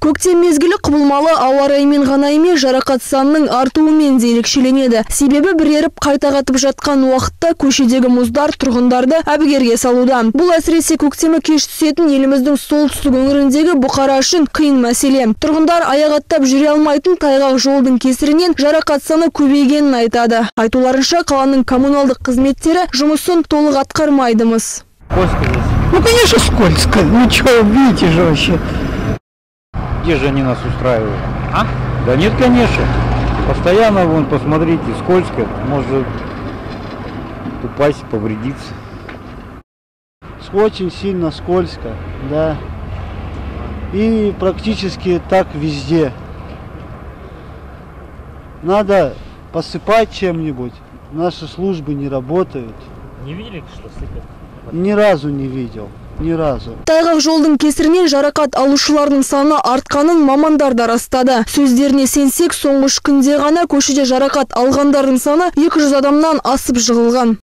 Көктем мезгілі құбылмалы ауа райымен ғана емес, жарақат санының артуымен де ерекшеленеді. Себебі біреріп қайта қатып жатқан уақытта көшедегі мұздар тұрғындарды әбігерге салуда. Бұл әсіресе көктемі кеш түсетін еліміздің солтүстік өңіріндегі Бұқара үшін қиын мәселе. Тұрғындар аяқ аттап жүре алмайтын тайғақ жолдың кесірінен жарақат саны көбейгенін айтады. Айтуларынша, қаланың коммуналдық қызметтері жұмысын толық атқармайдымыз. Ну, конечно, скользко. Ну, что, видите же вообще. Где же они нас устраивают? А? Да нет, конечно. Постоянно, вон, посмотрите, скользко. Может упасть, повредиться. Очень сильно скользко, да. И практически так везде. Надо посыпать чем-нибудь. Наши службы не работают. Не видели, что сыпят? Ни разу не видел. Ни разу. Тайғақ жолдың кесірінен жарақат алушылардың саны артқанын мамандар да растады. Сөздеріне сенсек, соңғы 3 күнде ғана көшеде жарақат алғандардың саны 200 адамнан асып жығылған.